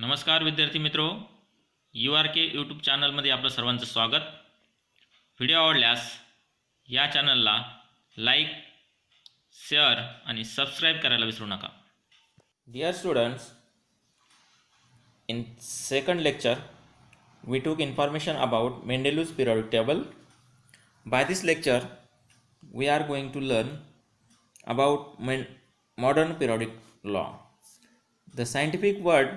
नमस्कार विद्यार्थी मित्रो, URK यूट्यूब चॅनलमध्ये आपलं सर्वांचं स्वागत. व्हिडिओ आवडल्यास या चॅनलला लाईक, शेअर आणि सबस्क्राईब करायला विसरू नका. Dear students, in second lecture we took information about Mendeleev's periodic table. By this lecture we are going to learn about modern periodic law. The scientific world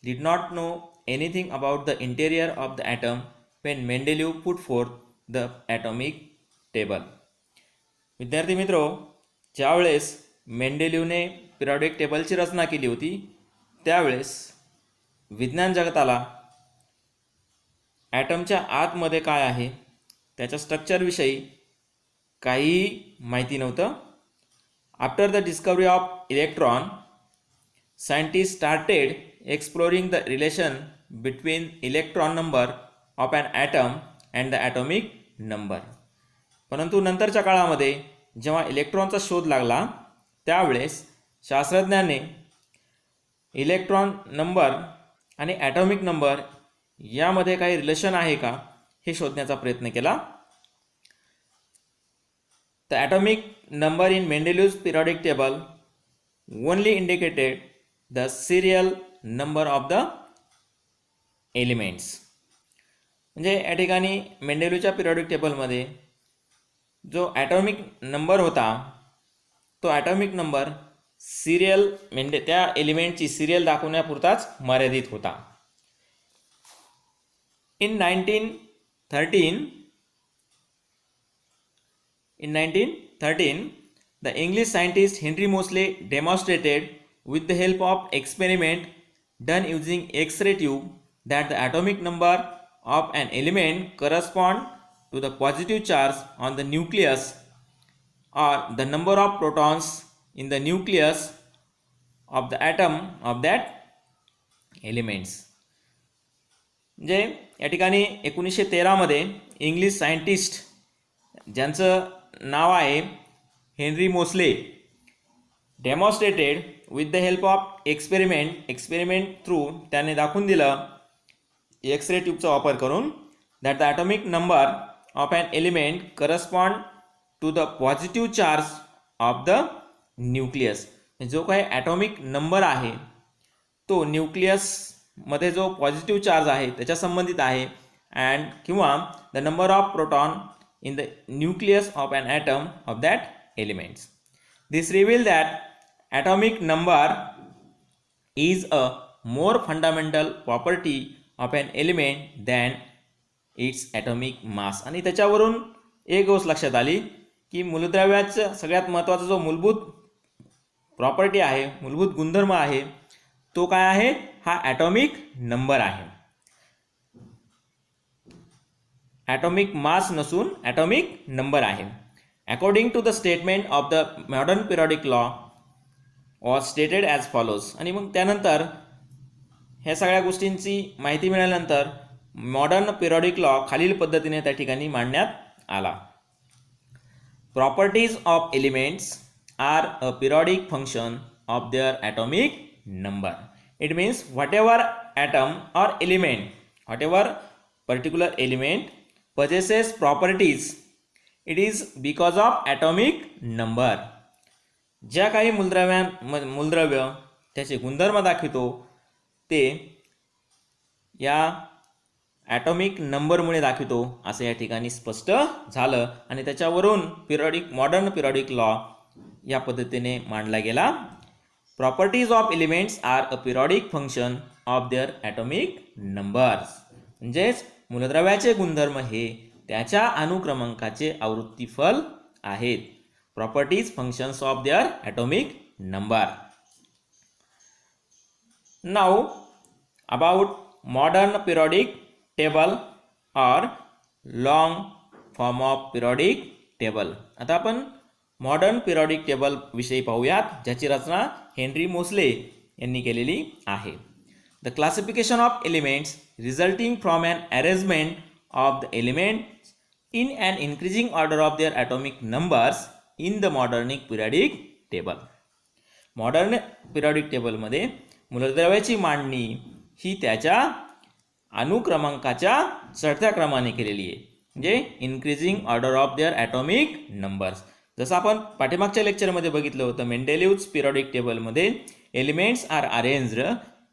did not know anything about the interior of the atom when Mendeleev put forth the atomic table. विद्यार्थी मित्रो, ज्यावेळेस मेंडेलिव्हने periodic टेबलची रचना केली होती त्यावेळेस विज्ञान जगताला ॲटमच्या आतमध्ये काय आहे त्याच्या स्ट्रक्चरविषयी काही माहिती नव्हतं. After the discovery of electron, scientists started exploring the relation between electron number of an atom and the atomic number. परंतु नंतरच्या काळामध्ये जेव्हा इलेक्ट्रॉनचा शोध लागला त्यावेळेस शास्त्रज्ञांनी इलेक्ट्रॉन नंबर आणि ॲटॉमिक नंबर यामध्ये काही रिलेशन आहे का हे शोधण्याचा प्रयत्न केला. The atomic number in Mendeleev's periodic table only indicated the serial number of the elements. म्हणजे या ठिकाणी मेंडेलिव्हच्या पिरियॉडिक टेबलमध्ये जो ॲटॉमिक नंबर होता तो ॲटॉमिक नंबर सिरियल म्हणजे त्या एलिमेंटची सिरियल दाखवण्यापुरताच मर्यादित होता. In 1913 the English scientist Henry Moseley demonstrated with the help of experiment done using X-ray tube that the atomic number of an element correspond to the positive charge on the nucleus or the number of protons in the nucleus of the atom of that elements. म्हणजे या ठिकाणी 1913 मध्ये English scientist ज्यांचं नाव आहे Henry Moseley demonstrated with the help of experiment through त्याने दाखवून दिलं एक्सरे ट्यूबचा वापर करून that the atomic number of an element correspond to the positive charge of the nucleus. जो काही ॲटॉमिक नंबर आहे तो न्यूक्लियसमध्ये जो पॉझिटिव्ह चार्ज आहे त्याच्या संबंधित आहे अँड किंवा the number of proton in the nucleus of an atom of that elements. This reveals that atomic number is a more fundamental property of an element than its atomic mass. आणि त्याच्यावरून एक गोष्ट लक्षात आली की मूलद्रव्याचा सगळ्यात महत्त्वाचा जो मूलभूत प्रॉपर्टी आहे, मूलभूत गुणधर्म आहे तो काय आहे, हा ॲटॉमिक नंबर आहे. ॲटॉमिक मास नसून ॲटॉमिक नंबर आहे. According to the statement of the modern periodic law was stated as follows. आणि मग त्यानंतर ह्या सगळ्या गोष्टींची माहिती मिळाल्यानंतर मॉडर्न पिरियॉडिक लॉ खालील पद्धतीने त्या ठिकाणी मांडण्यात आला. Properties of elements are a periodic function of their atomic number. It means whatever atom or element, whatever particular element possesses properties, it is because of atomic number. ज्या काही मूलद्रव्य त्याचे गुणधर्म दाखवतो ते या ॲटॉमिक नंबरमुळे दाखवतो असं या ठिकाणी स्पष्ट झालं आणि त्याच्यावरून मॉडर्न पिरियॉडिक लॉ या पद्धतीने मांडला गेला. Properties of elements are a periodic function of their atomic numbers. म्हणजेच मूलद्रव्याचे गुणधर्म हे त्याच्या अनुक्रमांकाचे आवृत्तीफल आहेत. Properties functions of their atomic number. Now about modern periodic table और long form of periodic table. आता आपण मॉडर्न पिरियॉडिक टेबल विषयी पाहूयात ज्याची रचना हेनरी मोस्ले यांनी केलेली आहे. The classification of elements resulting from an arrangement of the elements in an increasing order of their atomic numbers in the modern periodic table. Modern periodic टेबलमध्ये मूलद्रव्याची मांडणी ही त्याच्या अनुक्रमांकाच्या चढत्या क्रमाने केलेली आहे, म्हणजे increasing order of their atomic numbers. जसं आपण पाठीमागच्या लेक्चरमध्ये बघितलं होतं, मेंडेलिव्हज पिरियॉडिक टेबलमध्ये elements are arranged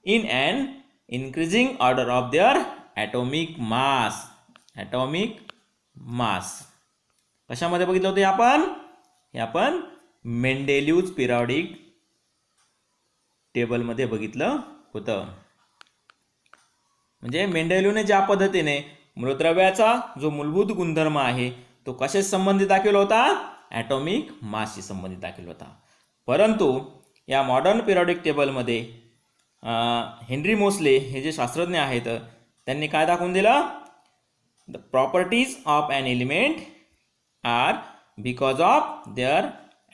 in and increasing order of their atomic mass. Atomic mass कशामध्ये बघितलं होतं हे आपण मेंडेलिव्हज पिरियॉडिक टेबलमध्ये बघितलं होतं. म्हणजे मेंडेलिव्हने ज्या पद्धतीने मूलद्रव्याचा जो मूलभूत गुणधर्म आहे तो कशाशी संबंधित दाखवला होता, ॲटॉमिक मासशी संबंधित दाखवला होता. परंतु या मॉडर्न पिरियॉडिक टेबलमध्ये हेनरी मोसले हे जे शास्त्रज्ञ आहेत त्यांनी काय दाखवून दिलं, the properties of an element are because of their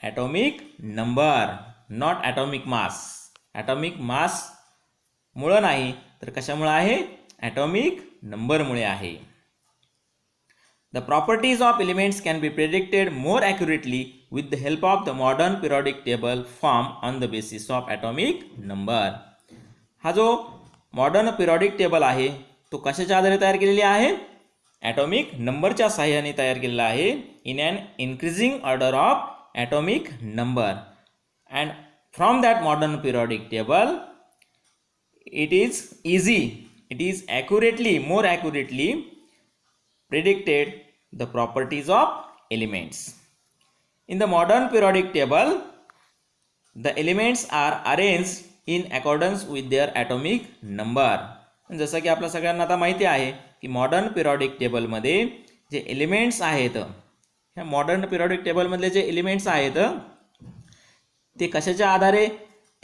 atomic number, not atomic mass. Atomic mass मुळे नाही तर कशामुळे आहे, ॲटॉमिक नंबरमुळे आहे. The properties of elements can be predicted more accurately with the help of the modern periodic table formed on the basis of atomic number. हा जो modern periodic table आहे तो कशाच्या आधारे तयार केलेली आहे, ॲटॉमिक नंबरच्या सहाय्याने तयार केलेला आहे. In an increasing order of atomic number. And from that modern periodic table it is more accurately predicted the properties of elements. In the modern periodic table, the elements are arranged in accordance with their atomic number. जसं की आपल्या सगळ्यांना आता माहिती आहे की modern periodic टेबलमध्ये जे एलिमेंट्स आहेत, ह्या मॉडर्न पिरियॉडिक टेबलमधले जे एलिमेंट्स आहेत ते कशाच्या आधारे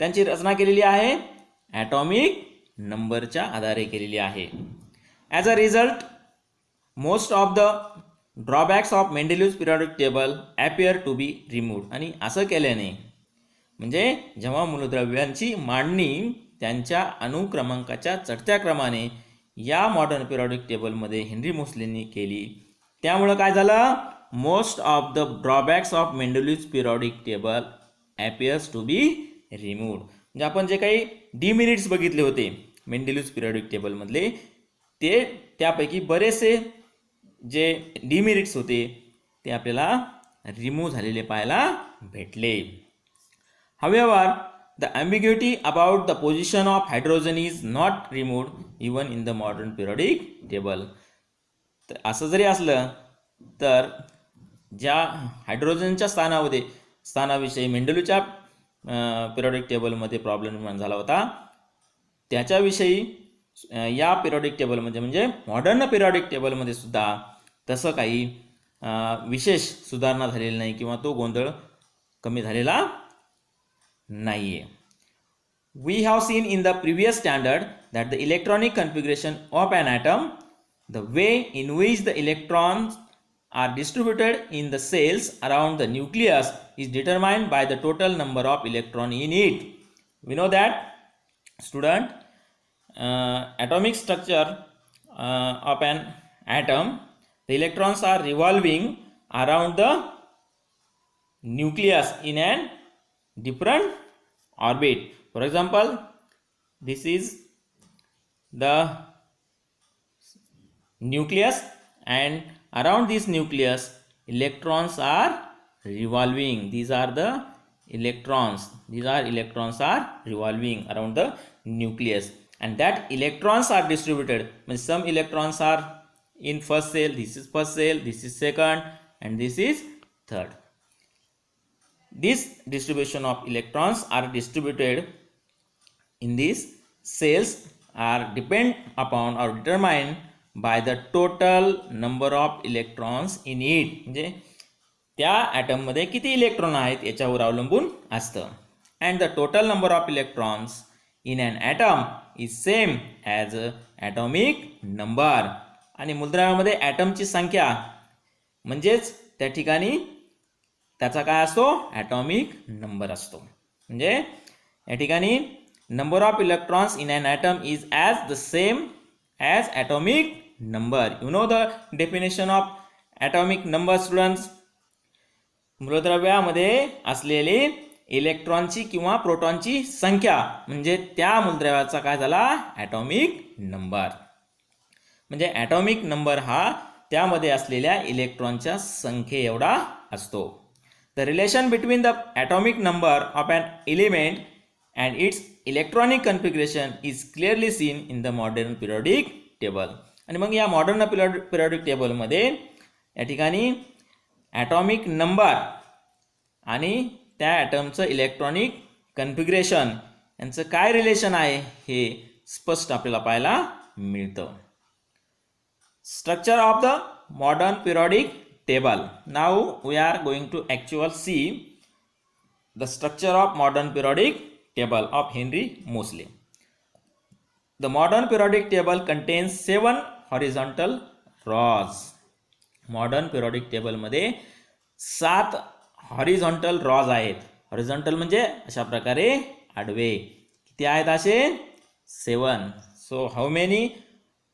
त्यांची रचना केलेली आहे, ॲटॉमिक नंबरच्या आधारे केलेली आहे. As a result most of the drawbacks of Mendeleev's periodic table appear to be removed. आणि असं केल्याने म्हणजे जेव्हा मूलद्रव्यांची मांडणी त्यांच्या अनुक्रमांकाच्या चढत्या क्रमाने या मॉडर्न पिरियॉडिक टेबलमध्ये हेनरी मोसलेंनी केली, त्यामुळं काय झालं, most of the drawbacks of Mendeleev's periodic table appears to be removed. म्हणजे आपण जे काही डिमेरिट्स बघितले होते मेंडेलिव्हज पिरियॉडिक टेबलमधले, ते त्यापैकी बरेचसे जे डिमेरिट्स होते ते आपल्याला रिमूव्ह झालेले पाहायला भेटले. However, the ambiguity about the position of hydrogen is not removed even in the modern periodic table. तर असं जरी असलं तर ज्या हायड्रोजनच्या स्थानाविषयी मेंडेलिव्हच्या पिरियॉडिक टेबलमध्ये प्रॉब्लेम निर्माण झाला होता, त्याच्याविषयी या पिरियॉडिक टेबलमध्ये म्हणजे मॉडर्न पिरियॉडिक टेबलमध्ये सुद्धा तसं काही विशेष सुधारणा झालेली नाही किंवा तो गोंधळ कमी झालेला नाही आहे. We have seen in the previous standard that the electronic configuration of an atom, the way in which the electrons are distributed in the cells around the nucleus, is determined by the total number of electrons in it. We know that, student, atomic structure of an atom, the electrons are revolving around the nucleus in an different orbit. For example, this is the nucleus, and around this nucleus electrons are revolving. These are the electrons. Electrons are revolving around the nucleus, and that electrons are distributed. Means some electrons are in first cell, this is first cell, this is second, and this is third. This distribution of electrons are distributed in these cells are depend upon or determined by the total number of electrons in it. म्हणजे त्या item मध्ये किती electron आहेत याच्यावर अवलंबून असतं. And the total number of electrons in an atom is same as atomic number. आणि मूलद्रव्यामध्ये ॲटमची संख्या म्हणजेच त्या ठिकाणी त्याचा काय असतो, ॲटॉमिक नंबर असतो. म्हणजे या ठिकाणी number of electrons in an atom is as the same as atomic number. You know the definition of atomic number, students. मूलद्रव्यामध्ये असलेली इलेक्ट्रॉनची किंवा प्रोटॉनची संख्या म्हणजे त्या मूलद्रव्याचा काय झाला ॲटॉमिक नंबर. म्हणजे ॲटॉमिक नंबर हा त्यामध्ये असलेल्या इलेक्ट्रॉनच्या संख्ये एवढा असतो. The relation between the atomic number of an element and its electronic configuration is clearly seen in the modern periodic table. आणि मग या मॉडर्न पिरियॉडिक टेबलमध्ये या ठिकाणी ॲटॉमिक नंबर आणि त्या ॲटमचं इलेक्ट्रॉनिक कन्फिगरेशन यांचं काय रिलेशन आहे हे स्पष्ट आपल्याला पाहायला मिळतं. Structure of the modern periodic table. Now we are going to actually see the structure of modern periodic table of Henry Moseley. The modern periodic table contains 7 horizontal rows. Modern periodic table मध्ये 7 horizontal rows आहेत. Horizontal म्हणजे अशा प्रकारे आडवे. किती आहेत असे 7. So how many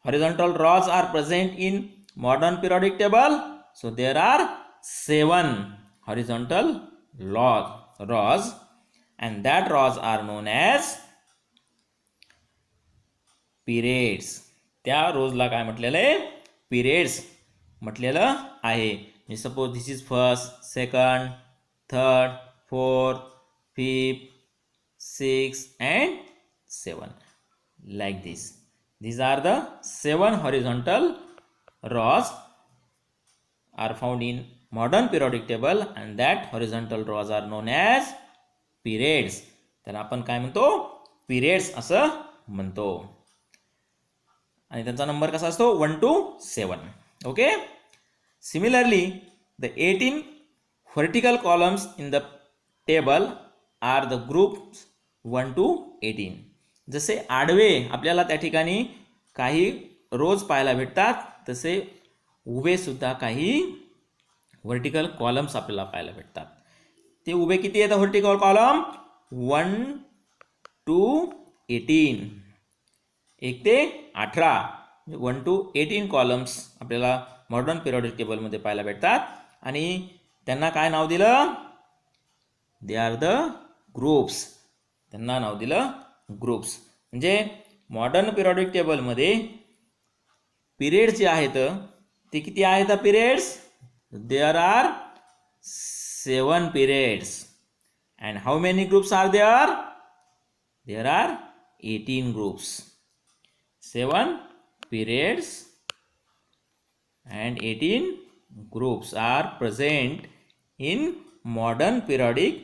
horizontal rows are present in modern periodic table? So there are 7 horizontal rows and that rows are known as periods. त्या रोजला काय म्हटलेलं आहे periods म्हटलेलं आहे. Suppose this is first, second, third, fourth, fifth, 6 and 7 like this. These are the 7 horizontal rows are found in modern periodic table and that horizontal rows are known as periods. त्याला आपण काय म्हणतो periods असं म्हणतो. आणि त्यांचा number कसा असतो 1 to 7. Okay. Similarly, the 18 vertical columns in the table are the groups 1 to 18. जसे आडवे आपल्याला त्या ठिकाणी काही रोज पाहायला भेटतात तसे उभे सुद्धा काही व्हर्टिकल कॉलम्स आपल्याला पाहायला भेटतात. ते उभे किती आहेत व्हर्टिकल कॉलम 1 to 18. 1 ते 18 1 to 18 कॉलम्स आपल्याला मॉडर्न पिरियॉडिक टेबलमध्ये पाहायला भेटतात आणि त्यांना काय नाव दिलं दे आर द ग्रुप्स. त्यांना नाव दिलं ग्रुप्स. म्हणजे मॉडर्न पिरियॉडिक टेबलमध्ये पिरियड जे आहेत ते किती आहेत periods there are 7 periods and how many groups are there? There are 18 groups. 7 periods and 18 groups are present in modern periodic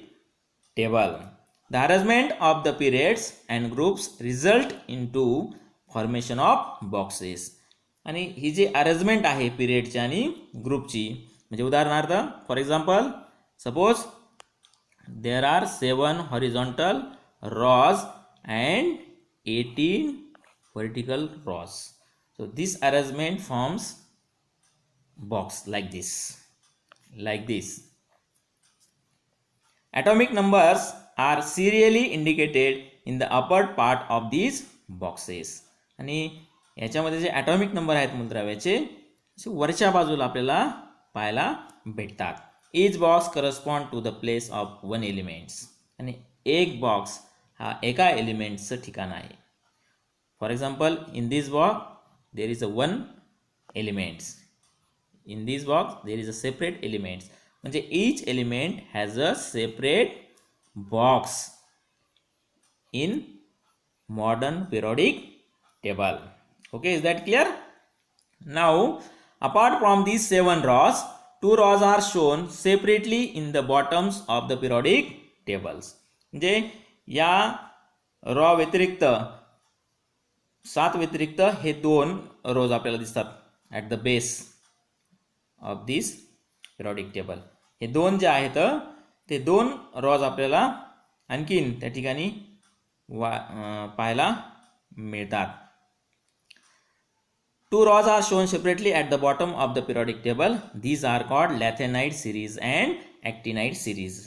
table. The arrangement of the periods and groups result into formation of boxes. आणि ही जी arrangement आहे पिरियडची आणि ग्रुपची म्हणजे उदाहरणार्थ for example suppose there are 7 horizontal rows and 18 vertical rows. So this arrangement forms box like this. Atomic numbers are serially indicated in the upper part of these boxes. आणि याच्यामध्ये जे atomic number आहेत मूलद्रव्याचे वरच्या बाजूला आपल्याला पाहायला भेटतात. each box correspond to the place of one element. आणि एक बॉक्स हा एका एलिमेंटचं ठिकाण आहे. For example, in this box there is a one elements. In this box there is a separate elements. म्हणजे each element has a separate box in modern periodic table. Okay, is that clear? Now, apart from these 7 rows, 2 rows are shown separately in the bottoms of the periodic tables. म्हणजे या raw व्यतिरिक्त 7 व्यतिरिक्त हे 2 रोज आपल्याला दिसतात at the base of this periodic table. हे 2 जे आहेत ते 2 रोज आपल्याला आणखीन त्या ठिकाणी पाहायला मिळतात. 2 rows are shown separately at the bottom of the periodic table. These are called lanthanide series and actinide series.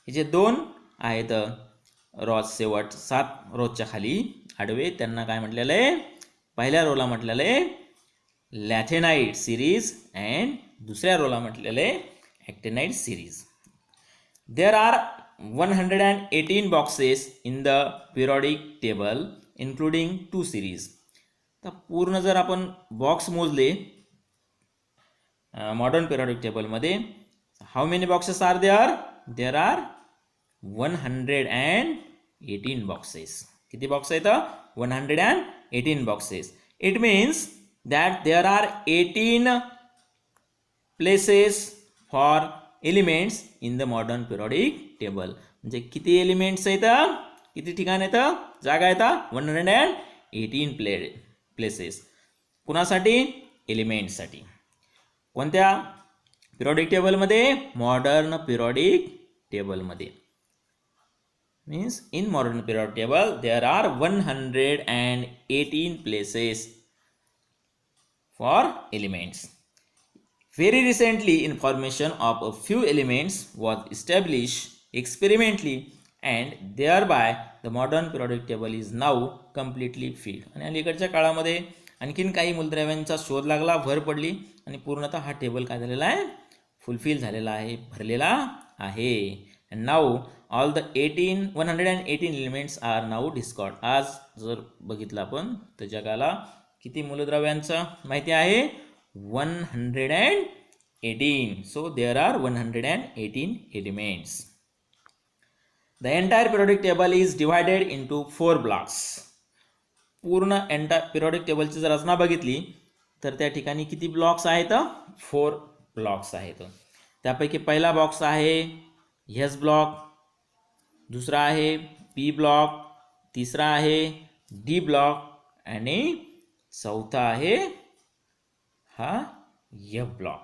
हे जे 2 आहेत रॉज शेवट 7 रोजच्या खाली आडवे त्यांना काय म्हटलेलं आहे पहिल्या रोला म्हटलेलं आहे लॅथेनाइड सिरीज अँड दुसऱ्या रोला म्हटलेलं आहे actinide series. There are 118 boxes in the periodic table including 2 series. तर पूर्ण जर आपण बॉक्स मोजले मॉडर्न पिरियडिक टेबलमध्ये, how many boxes are there? There are 118 boxes. किती बॉक्स आहेत? 118 boxes. It means that there are 18 places for elements in the modern periodic table. म्हणजे किती एलिमेंट्स आहेत, किती ठिकाण आहेत, जागा आहेत? 118 प्लेसेस. कुणासाठी? एलिमेंट्ससाठी. कोणत्या पिरियडिक टेबलमध्ये? मॉडर्न पिरियडिक टेबलमध्ये. Means in modern periodic table there are 118 places for elements. Very recently information of a few elements was established experimentally and thereby the modern periodic table is now completely filled. आणि अलीकडच्या काळामध्ये आणखीन काही मूलद्रव्यांचा शोध लागला, भर पडली आणि पूर्णतः हा टेबल काय झालेला आहे? फुलफिल झालेला आहे, भरलेला आहे. And now all the 118 elements are now discovered. आज जर बघितलं आपण तर जगाला किती मूलद्रव्यांचा माहिती आहे? 118. So there are 118 elements. The entire periodic table is divided into 4 blocks. पूर्ण पिरियडिक टेबलची जर रचना बघितली तर त्या ठिकाणी किती ब्लॉक्स आहेत? 4 ब्लॉक्स आहेत. त्यापैकी पहिला बॉक्स आहे एस ब्लॉक, दुसरा आहे पी ब्लॉक, तिसरा आहे डी ब्लॉक आणि चौथा आहे हा F block.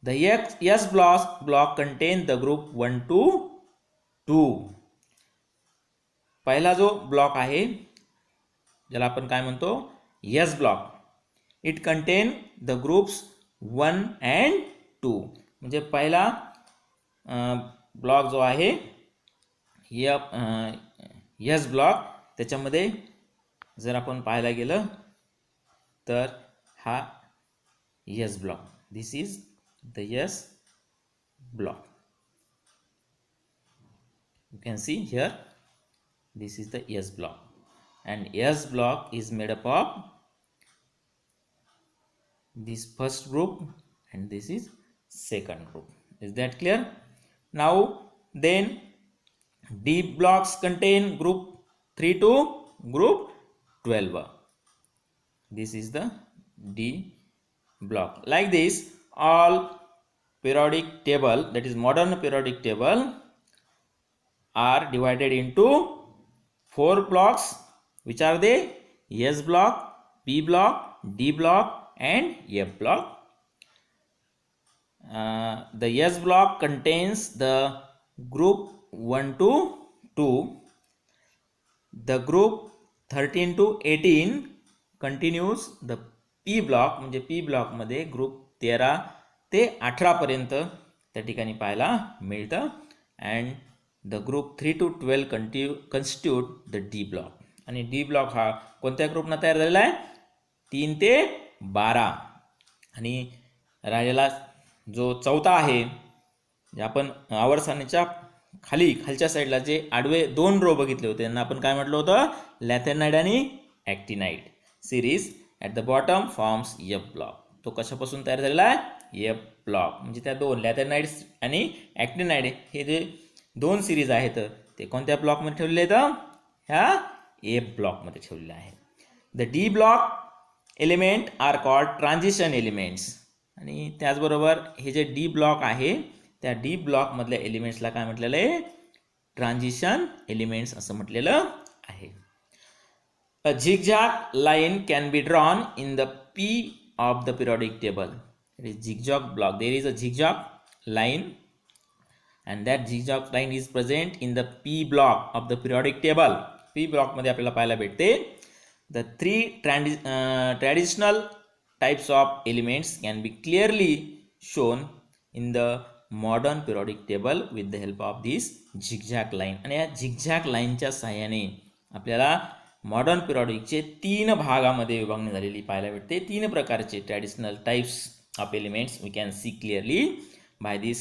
The S block content the group 1 to 2. पहिला जो ब्लॉक आहे ज्याला आपण काय म्हणतो? S block. It content the groups 1 and 2. म्हणजे पहिला ब्लॉक जो आहे एस ब्लॉक, त्याच्यामध्ये जर आपण पाहायला गेलं तर हा S block, this is the S block. You can see here this is the S block and S block is made up of this first group and this is second group. Is that clear? Now then D blocks contain group 3 to group 12. This is the D block. Like this all periodic table, that is modern periodic table, are divided into 4 blocks. Which are they? S block, P block, D block and F block. The S block contains the group 1 to 2. The group 13 to 18 continues the P block. म्हणजे P block मध्ये group 13 ते 18 पर्यंत त्या ठिकाणी पाहायला मिळतं. And the group 3 to 12 constitute the D block. आणि D block हा कोणत्या ग्रुपना तयार झालेला आहे? 3 ते 12. आणि राहिलेला जो चौथा आहे, जे आपण आवर्तसारणीच्या खालच्या साईडला जे आडवे 2 रो बघितले होते त्यांना आपण काय म्हटलं होतं? लॅथेनाइड आणि actinide series at the bottom forms F block. तो कशापासून तयार झालेला आहे? F block. म्हणजे त्या 2 लॅथेनाइड्स आणि ॲक्टिनाइड हे जे 2 सिरीज आहेत ते कोणत्या ब्लॉकमध्ये ठेवलेले आहेत? ह्या एफ ब्लॉकमध्ये ठेवलेलं आहे. The D block element are called transition elements. आणि त्याचबरोबर हे जे डी ब्लॉक आहे त्या डी ब्लॉकमधल्या एलिमेंट्सला काय म्हटलेलं आहे? ट्रान्झिशन एलिमेंट्स असं म्हटलेलं आहे. A zigzag line can be drawn in the P of the periodic table. It is zigzag block. There is a zigzag line and that zigzag line is present in the P block of the periodic table. P block मध्ये आपल्याला पाहायला भेटते. The 3 traditional types of elements can be clearly shown in the modern periodic table with the help of this zigzag line. आणि या zigzag लाईनच्या सहाय्याने आपल्याला modern पिरियडिकचे 3 भागामध्ये विभागणी झालेली पाहायला भेटते. 3 प्रकारचे traditional types of elements we can see clearly by this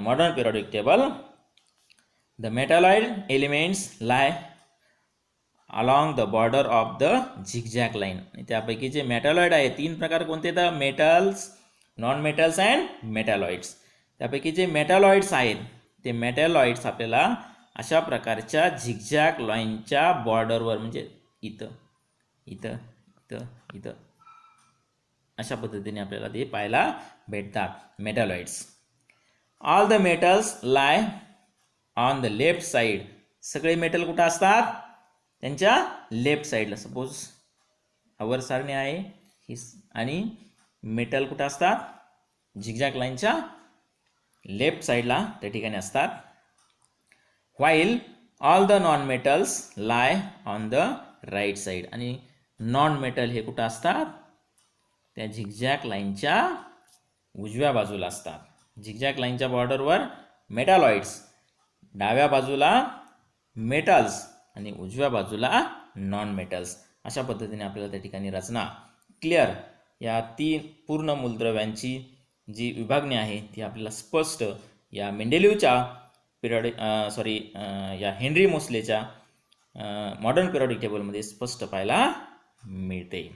modern periodic table. The metalloid elements lie along the border of the zigzag line. त्यापैकी जे मेटॅलॉइड आहे, 3 प्रकार कोणते तर metals, non metals and metalloids. त्यापैकी जे मेटॅलॉइड्स आहेत ते मेटॅलॉइड्स आपल्याला अशा प्रकारच्या झिगझॅग लाईनच्या बॉर्डरवर म्हणजे इथं इथं इथं इथं अशा पद्धतीने आपल्याला ते पाहायला भेटतात metalloids. All the metals lie on the left side. सगळे मेटल कुठं असतात? त्यांच्या लेफ्ट साईडला. सपोज आवर सारणी आहे ही आणि मेटल कुठं असतात? झिगझॅग लाईनच्या लेफ्ट साईडला त्या ठिकाणी असतात. While all the non metals lie on the right side. आणि नॉन मेटल हे कुठं असतात? त्या झिगझॅग लाईनच्या उजव्या बाजूला असतात. झिगझॅग लाईनच्या बॉर्डरवर मेटॅलॉइड्स, डाव्या बाजूला मेटल्स आणि उजव्या बाजूला नॉन मेटल्स. अशा पद्धतीने आपल्याला त्या ठिकाणी रचना क्लिअर या 3 पूर्ण मूलद्रव्यांची जी विभागणी आहे ती आपल्याला स्पष्ट या मेंडेलिव्हच्या या हेनरी मोसलेच्या मॉडर्न पिरियडिक टेबलमध्ये स्पष्ट पाहायला मिळते.